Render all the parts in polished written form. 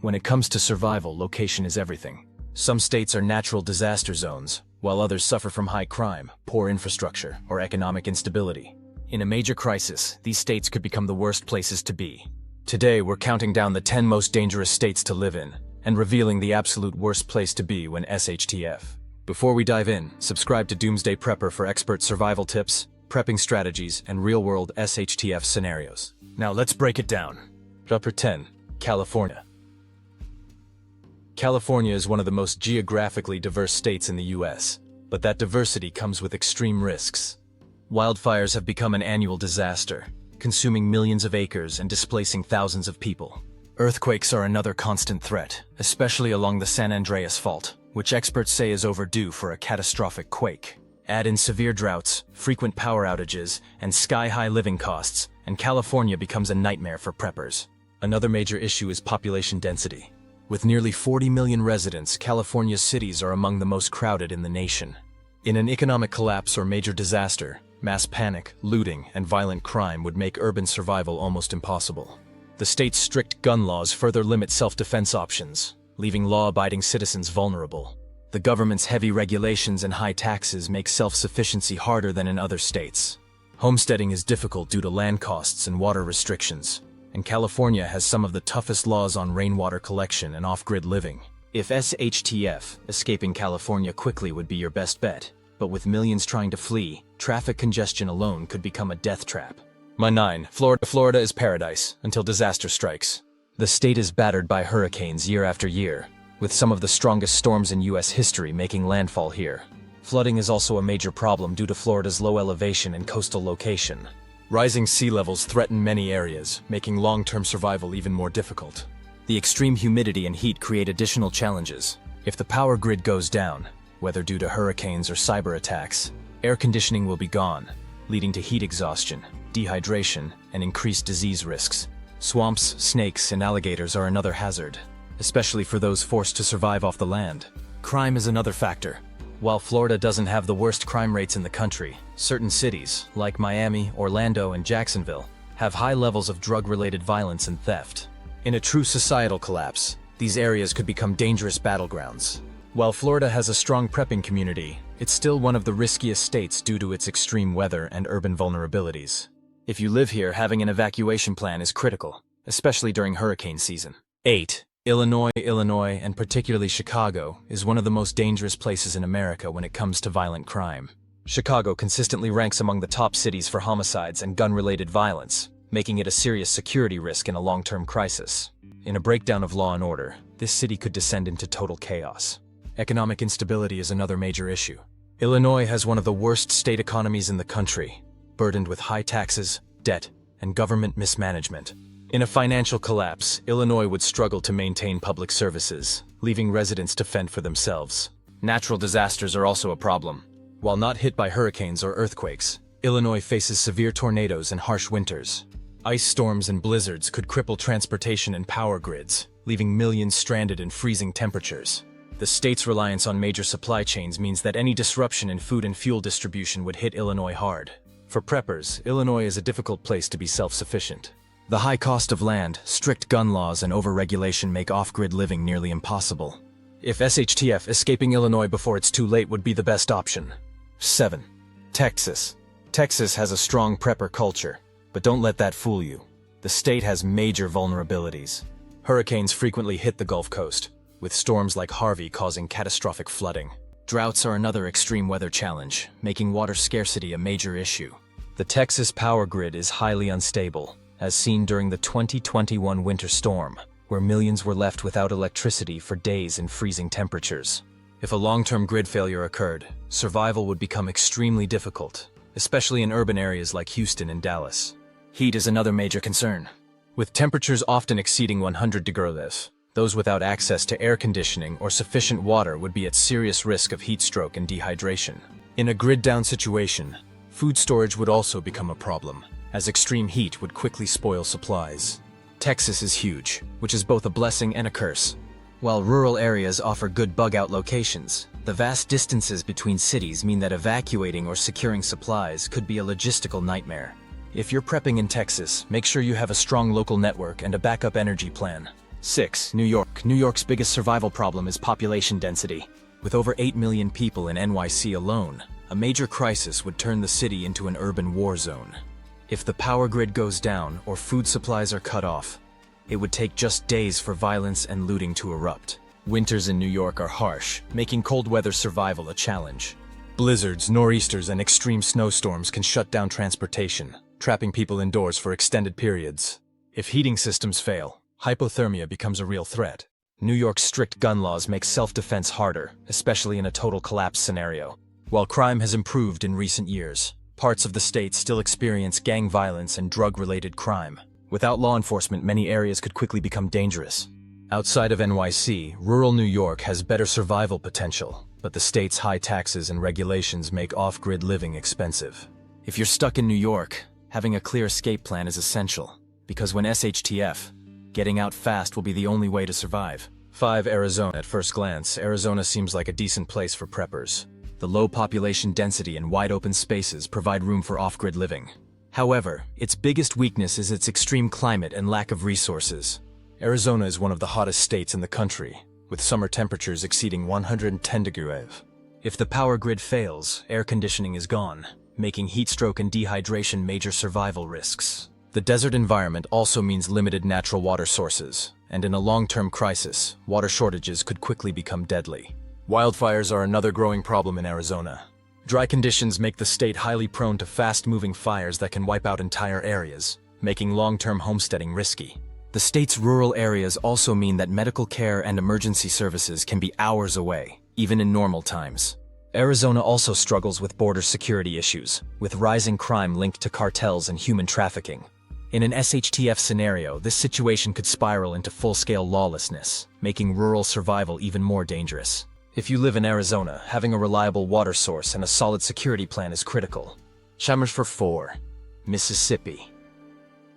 When it comes to survival, location is everything. Some states are natural disaster zones, while others suffer from high crime, poor infrastructure, or economic instability. In a major crisis, these states could become the worst places to be. Today, we're counting down the 10 most dangerous states to live in, and revealing the absolute worst place to be when SHTF. Before we dive in, subscribe to Doomsday Prepper for expert survival tips, prepping strategies, and real-world SHTF scenarios. Now let's break it down. Number 10. California. California is one of the most geographically diverse states in the US, but that diversity comes with extreme risks. Wildfires have become an annual disaster, consuming millions of acres and displacing thousands of people. Earthquakes are another constant threat, especially along the San Andreas Fault, which experts say is overdue for a catastrophic quake. Add in severe droughts, frequent power outages, and sky-high living costs, and California becomes a nightmare for preppers. Another major issue is population density. With nearly 40 million residents, California's cities are among the most crowded in the nation. In an economic collapse or major disaster, mass panic, looting, and violent crime would make urban survival almost impossible. The state's strict gun laws further limit self-defense options, leaving law-abiding citizens vulnerable. The government's heavy regulations and high taxes make self-sufficiency harder than in other states. Homesteading is difficult due to land costs and water restrictions, and California has some of the toughest laws on rainwater collection and off-grid living. If SHTF, escaping California quickly would be your best bet, but with millions trying to flee, traffic congestion alone could become a death trap. My 9. Florida. Florida is paradise until disaster strikes. The state is battered by hurricanes year after year, with some of the strongest storms in US history making landfall here. Flooding is also a major problem due to Florida's low elevation and coastal location. Rising sea levels threaten many areas, making long-term survival even more difficult. The extreme humidity and heat create additional challenges. If the power grid goes down, whether due to hurricanes or cyber attacks, air conditioning will be gone, leading to heat exhaustion, dehydration, and increased disease risks. Swamps, snakes, and alligators are another hazard, especially for those forced to survive off the land. Crime is another factor. While Florida doesn't have the worst crime rates in the country, certain cities, like Miami, Orlando, and Jacksonville, have high levels of drug-related violence and theft. In a true societal collapse, these areas could become dangerous battlegrounds. While Florida has a strong prepping community, it's still one of the riskiest states due to its extreme weather and urban vulnerabilities. If you live here, having an evacuation plan is critical, especially during hurricane season. 8. Illinois, and particularly Chicago, is one of the most dangerous places in America when it comes to violent crime. Chicago consistently ranks among the top cities for homicides and gun-related violence, making it a serious security risk in a long-term crisis. In a breakdown of law and order, this city could descend into total chaos. Economic instability is another major issue. Illinois has one of the worst state economies in the country, burdened with high taxes, debt, and government mismanagement. In a financial collapse, Illinois would struggle to maintain public services, leaving residents to fend for themselves. Natural disasters are also a problem. While not hit by hurricanes or earthquakes, Illinois faces severe tornadoes and harsh winters. Ice storms and blizzards could cripple transportation and power grids, leaving millions stranded in freezing temperatures. The state's reliance on major supply chains means that any disruption in food and fuel distribution would hit Illinois hard. For preppers, Illinois is a difficult place to be self-sufficient. The high cost of land, strict gun laws, and overregulation make off-grid living nearly impossible. If SHTF, escaping Illinois before it's too late would be the best option. 7. Texas. Texas has a strong prepper culture, but don't let that fool you. The state has major vulnerabilities. Hurricanes frequently hit the Gulf Coast, with storms like Harvey causing catastrophic flooding. Droughts are another extreme weather challenge, making water scarcity a major issue. The Texas power grid is highly unstable, as seen during the 2021 winter storm, where millions were left without electricity for days in freezing temperatures. If a long-term grid failure occurred, survival would become extremely difficult, especially in urban areas like Houston and Dallas. Heat is another major concern. With temperatures often exceeding 100 degrees, those without access to air conditioning or sufficient water would be at serious risk of heat stroke and dehydration. In a grid-down situation, food storage would also become a problem, as extreme heat would quickly spoil supplies. Texas is huge, which is both a blessing and a curse. While rural areas offer good bug-out locations, the vast distances between cities mean that evacuating or securing supplies could be a logistical nightmare. If you're prepping in Texas, make sure you have a strong local network and a backup energy plan. 6. New York. New York's biggest survival problem is population density. With over 8 million people in NYC alone, a major crisis would turn the city into an urban war zone. If the power grid goes down or food supplies are cut off, it would take just days for violence and looting to erupt. Winters in New York are harsh, making cold weather survival a challenge. Blizzards, nor'easters, and extreme snowstorms can shut down transportation, trapping people indoors for extended periods. If heating systems fail, hypothermia becomes a real threat. New York's strict gun laws make self-defense harder, especially in a total collapse scenario. While crime has improved in recent years, parts of the state still experience gang violence and drug-related crime. Without law enforcement, many areas could quickly become dangerous. Outside of NYC, rural New York has better survival potential, but the state's high taxes and regulations make off-grid living expensive. If you're stuck in New York, having a clear escape plan is essential, because when SHTF, getting out fast will be the only way to survive. 5. Arizona. At first glance, Arizona seems like a decent place for preppers. The low population density and wide open spaces provide room for off-grid living. However, its biggest weakness is its extreme climate and lack of resources. Arizona is one of the hottest states in the country, with summer temperatures exceeding 110 degrees. If the power grid fails, air conditioning is gone, making heat stroke and dehydration major survival risks. The desert environment also means limited natural water sources, and in a long-term crisis, water shortages could quickly become deadly. Wildfires are another growing problem in Arizona. Dry conditions make the state highly prone to fast-moving fires that can wipe out entire areas, making long-term homesteading risky. The state's rural areas also mean that medical care and emergency services can be hours away, even in normal times. Arizona also struggles with border security issues, with rising crime linked to cartels and human trafficking. In an SHTF scenario, this situation could spiral into full-scale lawlessness, making rural survival even more dangerous. If you live in Arizona, having a reliable water source and a solid security plan is critical. Shammers for 4. Mississippi.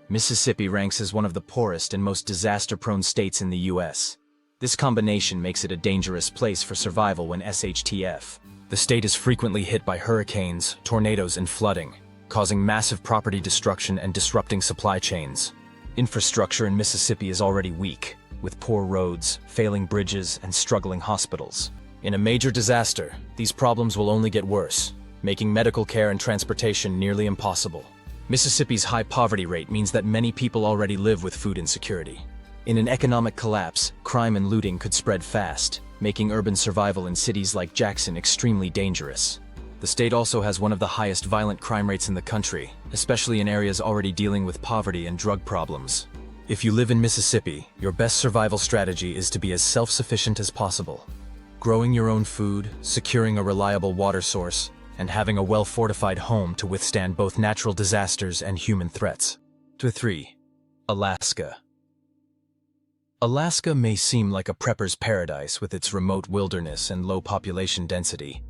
Mississippi ranks as one of the poorest and most disaster-prone states in the U.S. This combination makes it a dangerous place for survival when SHTF. The state is frequently hit by hurricanes, tornadoes, and flooding, causing massive property destruction and disrupting supply chains. Infrastructure in Mississippi is already weak, with poor roads, failing bridges, and struggling hospitals. In a major disaster, these problems will only get worse, making medical care and transportation nearly impossible. Mississippi's high poverty rate means that many people already live with food insecurity. In an economic collapse, crime and looting could spread fast, making urban survival in cities like Jackson extremely dangerous. The state also has one of the highest violent crime rates in the country, especially in areas already dealing with poverty and drug problems. If you live in Mississippi, your best survival strategy is to be as self-sufficient as possible. Growing your own food, securing a reliable water source, and having a well-fortified home to withstand both natural disasters and human threats. 3. Alaska. Alaska may seem like a prepper's paradise with its remote wilderness and low population density,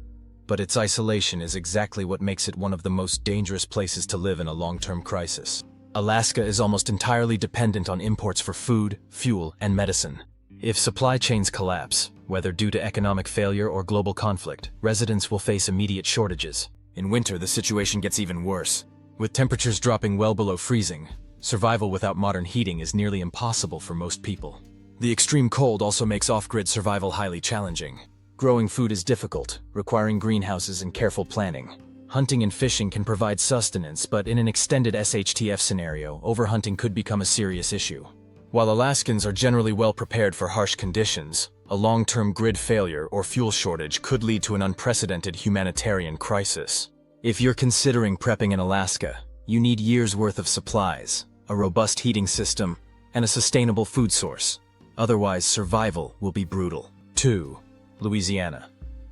but its isolation is exactly what makes it one of the most dangerous places to live in a long-term crisis. Alaska is almost entirely dependent on imports for food, fuel, and medicine. If supply chains collapse, whether due to economic failure or global conflict, residents will face immediate shortages. In winter, the situation gets even worse. With temperatures dropping well below freezing, survival without modern heating is nearly impossible for most people. The extreme cold also makes off-grid survival highly challenging. Growing food is difficult, requiring greenhouses and careful planning. Hunting and fishing can provide sustenance, but in an extended SHTF scenario, overhunting could become a serious issue. While Alaskans are generally well prepared for harsh conditions, a long-term grid failure or fuel shortage could lead to an unprecedented humanitarian crisis. If you're considering prepping in Alaska, you need years' worth of supplies, a robust heating system, and a sustainable food source. Otherwise, survival will be brutal. 2. Louisiana.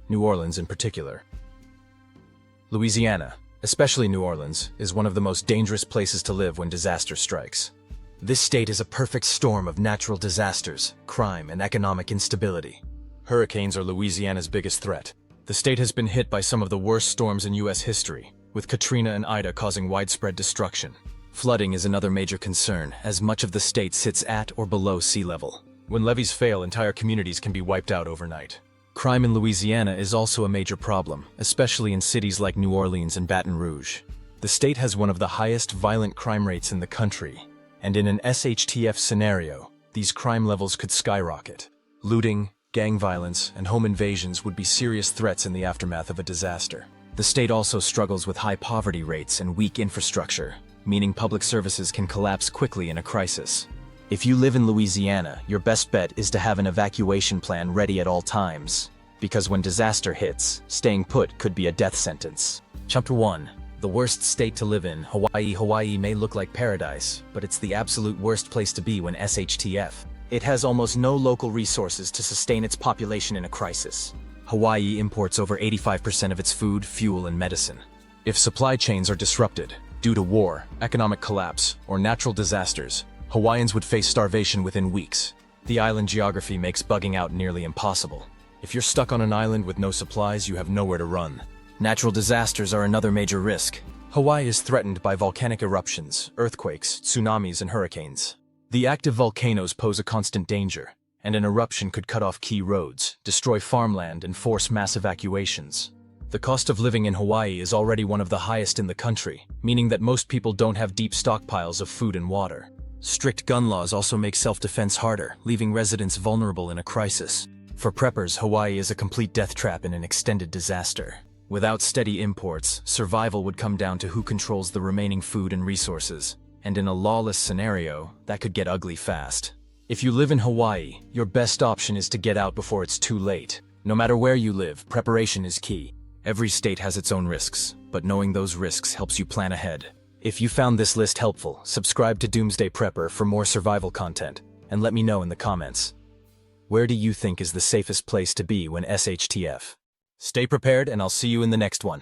New Orleans in particular. Louisiana, especially New Orleans, is one of the most dangerous places to live when disaster strikes. This state is a perfect storm of natural disasters, crime, and economic instability. Hurricanes are Louisiana's biggest threat. The state has been hit by some of the worst storms in U.S. history, with Katrina and Ida causing widespread destruction. Flooding is another major concern, as much of the state sits at or below sea level. When levees fail, entire communities can be wiped out overnight. Crime in Louisiana is also a major problem, especially in cities like New Orleans and Baton Rouge. The state has one of the highest violent crime rates in the country, and in an SHTF scenario, these crime levels could skyrocket. Looting, gang violence, and home invasions would be serious threats in the aftermath of a disaster. The state also struggles with high poverty rates and weak infrastructure, meaning public services can collapse quickly in a crisis. If you live in Louisiana, your best bet is to have an evacuation plan ready at all times, because when disaster hits, staying put could be a death sentence. Chapter 1. The worst state to live in, Hawaii. Hawaii may look like paradise, but it's the absolute worst place to be when SHTF. It has almost no local resources to sustain its population in a crisis. Hawaii imports over 85% of its food, fuel, and medicine. If supply chains are disrupted due to war, economic collapse, or natural disasters, Hawaiians would face starvation within weeks. The island geography makes bugging out nearly impossible. If you're stuck on an island with no supplies, you have nowhere to run. Natural disasters are another major risk. Hawaii is threatened by volcanic eruptions, earthquakes, tsunamis, and hurricanes. The active volcanoes pose a constant danger, and an eruption could cut off key roads, destroy farmland, and force mass evacuations. The cost of living in Hawaii is already one of the highest in the country, meaning that most people don't have deep stockpiles of food and water. Strict gun laws also make self-defense harder, leaving residents vulnerable in a crisis. For preppers, Hawaii is a complete death trap in an extended disaster. Without steady imports, survival would come down to who controls the remaining food and resources. And in a lawless scenario, that could get ugly fast. If you live in Hawaii, your best option is to get out before it's too late. No matter where you live, preparation is key. Every state has its own risks, but knowing those risks helps you plan ahead. If you found this list helpful, subscribe to Doomsday Prepper for more survival content, and let me know in the comments. Where do you think is the safest place to be when SHTF? Stay prepared, and I'll see you in the next one.